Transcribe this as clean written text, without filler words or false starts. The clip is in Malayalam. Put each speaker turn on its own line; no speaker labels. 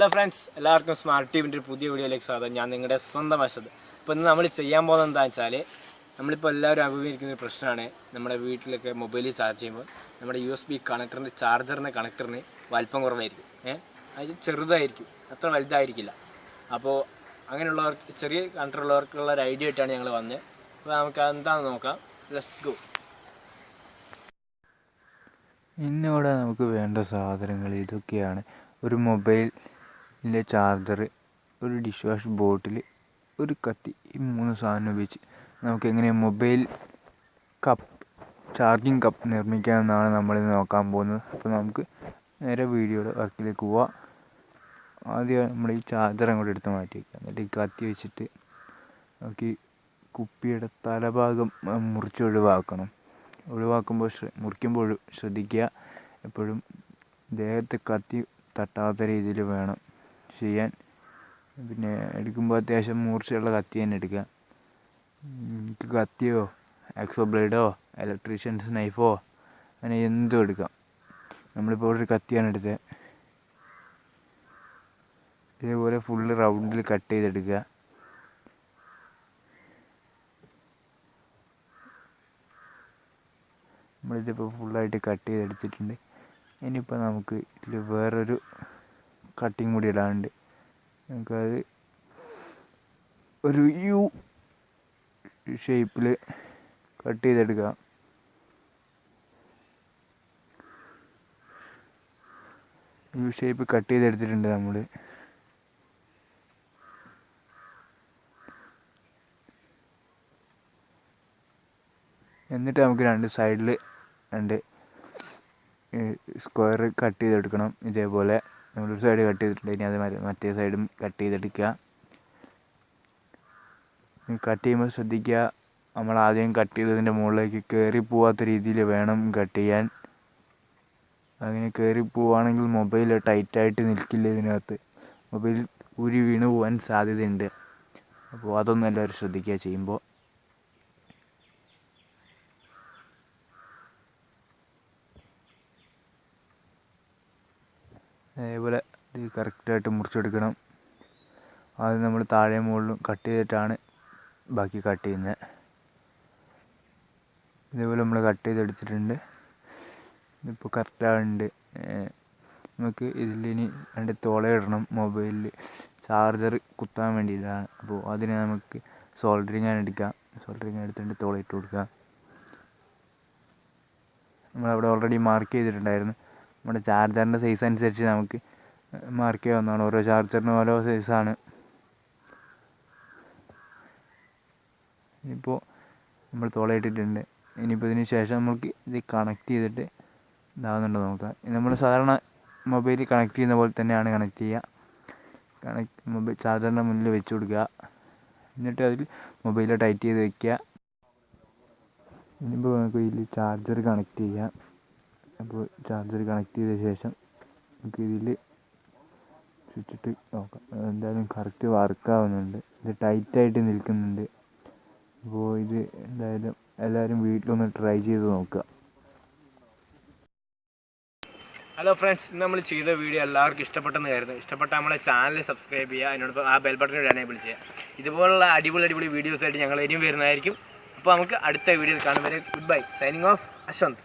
ഹലോ ഫ്രണ്ട്സ്, എല്ലാവർക്കും സ്മാർട്ട് ടീമിൻ്റെ ഒരു പുതിയ വീഡിയോയിലേക്ക് സ്വാഗതം. ഞാൻ നിങ്ങളുടെ സ്വന്തം വശത്ത്. ഇപ്പോൾ ഇന്ന് നമ്മൾ ചെയ്യാൻ പോകുന്നത് എന്താണെന്ന് വെച്ചാൽ, നമ്മളിപ്പോൾ എല്ലാവരും അഭിമുഖീകരിക്കുന്ന ഒരു പ്രശ്നമാണ്. നമ്മുടെ വീട്ടിലൊക്കെ മൊബൈലിൽ ചാർജ് ചെയ്യുമ്പോൾ നമ്മുടെ USB കണക്ടറിൻ്റെ ചാർജറിൻ്റെ കണക്ടറിന് വലിപ്പം കുറവായിരിക്കും. അത് ചെറുതായിരിക്കും, അത്ര വലുതായിരിക്കില്ല. അപ്പോൾ അങ്ങനെയുള്ളവർക്ക്, ചെറിയ കണക്ടറുള്ളവർക്കുള്ള ഒരു ഐഡിയ ആയിട്ടാണ് ഞങ്ങൾ വന്നത്. അപ്പോൾ നമുക്ക് എന്താണെന്ന് നോക്കാം. Let's go.
ഇന്നിവിടെ നമുക്ക് വേണ്ട സാധനങ്ങൾ ഇതൊക്കെയാണ്: ഒരു മൊബൈലിൻ്റെ ചാർജർ, ഒരു ഡിഷ് വാഷ് ബോട്ടിൽ, ഒരു കത്തി. ഈ 3 സാധനം ഉപയോഗിച്ച് നമുക്ക് എങ്ങനെ മൊബൈൽ കപ്പ്, ചാർജിങ് കപ്പ് നിർമ്മിക്കാമെന്നാണ് നമ്മളിന്ന് നോക്കാൻ പോകുന്നത്. അപ്പോൾ നമുക്ക് നേരെ വീഡിയോയുടെ വർക്കിലേക്ക് പോവാം. ആദ്യം നമ്മൾ ഈ ചാർജർ അങ്ങോട്ട് എടുത്ത് മാറ്റി വയ്ക്കുക. എന്നിട്ട് ഈ കത്തി വെച്ചിട്ട് നമുക്ക് ഈ കുപ്പിയുടെ തലഭാഗം മുറിക്കുമ്പോൾ ശ്രദ്ധിക്കുക, എപ്പോഴും ദേഹത്ത് കത്തി തട്ടാത്ത രീതിയിൽ വേണം ചെയ്യാൻ. പിന്നെ എടുക്കുമ്പോൾ അത്യാവശ്യം മൂർച്ചയുള്ള കത്തി തന്നെ എടുക്കുക. കത്തിയോ ആക്സോ ബ്ലേഡോ ഇലക്ട്രീഷ്യൻസ് നൈഫോ അങ്ങനെ എന്തും എടുക്കാം. നമ്മളിപ്പോൾ ഒരു കത്തിയാണ് എടുത്തത്. ഇതേപോലെ ഫുള്ള് റൗണ്ടിൽ കട്ട് ചെയ്തെടുക്കുക. നമ്മളിതിപ്പോൾ ഫുള്ളായിട്ട് കട്ട് ചെയ്തെടുത്തിട്ടുണ്ട്. ഇനിയിപ്പോൾ നമുക്ക് ഇതിൽ വേറൊരു കട്ടിങ് കൂടി ഇടാനുണ്ട്. നമുക്കത് ഒരു യു ഷേപ്പിൽ കട്ട് ചെയ്തെടുക്കുക. യു ഷേപ്പ് കട്ട് ചെയ്തെടുത്തിട്ടുണ്ട് നമ്മൾ. എന്നിട്ട് നമുക്ക് രണ്ട് സൈഡിൽ രണ്ട് സ്ക്വയർ കട്ട് ചെയ്തെടുക്കണം. ഇതേപോലെ നമ്മളൊരു സൈഡ് കട്ട് ചെയ്തിട്ടുണ്ട്. ഇനി അത് മറ്റേ സൈഡും കട്ട് ചെയ്തെടുക്കുക. കട്ട് ചെയ്യുമ്പോൾ ശ്രദ്ധിക്കുക, നമ്മൾ ആദ്യം കട്ട് ചെയ്തതിൻ്റെ മുകളിലേക്ക് കയറി പോവാത്ത രീതിയിൽ വേണം കട്ട് ചെയ്യാൻ. അങ്ങനെ കയറി പോവുകയാണെങ്കിൽ മൊബൈൽ ടൈറ്റായിട്ട് നിൽക്കില്ല. ഇതിനകത്ത് മൊബൈൽ ഊരി വീണ് പോകാൻ സാധ്യതയുണ്ട്. അപ്പോൾ അതൊന്നും എല്ലാവരും ശ്രദ്ധിക്കുക ചെയ്യുമ്പോൾ. അതേപോലെ ഇത് കറക്റ്റായിട്ട് മുറിച്ചെടുക്കണം. ആദ്യം നമ്മൾ താഴെ മുകളിലും കട്ട് ചെയ്തിട്ടാണ് ബാക്കി കട്ട് ചെയ്യുന്നത്. ഇതേപോലെ നമ്മൾ കട്ട് ചെയ്തെടുത്തിട്ടുണ്ട്. ഇതിപ്പോൾ കറക്റ്റായിട്ടുണ്ട്. നമുക്ക് ഇതിലിനി രണ്ട് തുളയിടണം മൊബൈലിൽ ചാർജർ കുത്താൻ വേണ്ടിയിട്ടാണ്. അപ്പോൾ അതിന് നമുക്ക് സോൾഡറിങ് എടുക്കാം. സോൾഡറിങ് എടുത്തിട്ട് തുളയിട്ട് കൊടുക്കുക. നമ്മളവിടെ ഓൾറെഡി മാർക്ക് ചെയ്തിട്ടുണ്ടായിരുന്നു. നമ്മുടെ ചാർജറിൻ്റെ സൈസ് അനുസരിച്ച് നമുക്ക് മാർക്ക് ചെയ്യാവുന്നതാണ്. ഓരോ ചാർജറിനും ഓരോ സൈസാണ്. ഇനിയിപ്പോൾ നമ്മൾ തുളയിട്ടിട്ടുണ്ട്. ഇനിയിപ്പോൾ ഇതിന് ശേഷം നമുക്ക് ഇത് കണക്ട് ചെയ്തിട്ട് ഇതാവുന്നുണ്ടോ നോക്കാം. നമ്മൾ സാധാരണ മൊബൈൽ കണക്ട് ചെയ്യുന്ന പോലെ തന്നെയാണ് കണക്ട് ചെയ്യുക. മൊബൈൽ ചാർജറിൻ്റെ മുന്നിൽ വെച്ച് കൊടുക്കുക. എന്നിട്ട് അതിൽ മൊബൈൽ ടൈറ്റ് ചെയ്ത് വയ്ക്കുക. ഇനിയിപ്പോൾ നമുക്ക് ഇതിൽ ചാർജർ കണക്ട് ചെയ്യാം. അപ്പോൾ ചാർജർ കണക്ട് ചെയ്ത ശേഷം നമുക്ക് ഇതിൽ സ്വിച്ചിട്ട് നോക്കാം. എന്തായാലും കറക്റ്റ് വർക്കാവുന്നുണ്ട്. ഇത് ടൈറ്റായിട്ട് നിൽക്കുന്നുണ്ട്. അപ്പോൾ ഇത് എന്തായാലും എല്ലാവരും വീട്ടിലൊന്ന് ട്രൈ ചെയ്ത് നോക്കുക.
ഹലോ ഫ്രണ്ട്സ്, ഇന്ന് നമ്മൾ ചെയ്ത വീഡിയോ എല്ലാവർക്കും ഇഷ്ടപ്പെട്ടെന്ന് കരുതുന്നു. ഇഷ്ടപ്പെട്ട നമ്മളെ ചാനൽ സബ്സ്ക്രൈബ് ചെയ്യുക, അതിനോടൊപ്പം ആ ബെൽ ബട്ടൺ എനേബിൾ ചെയ്യുക. ഇതുപോലുള്ള അടിപൊളി വീഡിയോസായിട്ട് ഞങ്ങൾ ഇനിയും വരുന്നതായിരിക്കും. അപ്പോൾ നമുക്ക് അടുത്ത വീഡിയോയിൽ കാണും വരെ good bye. Signing off, Ashwanth.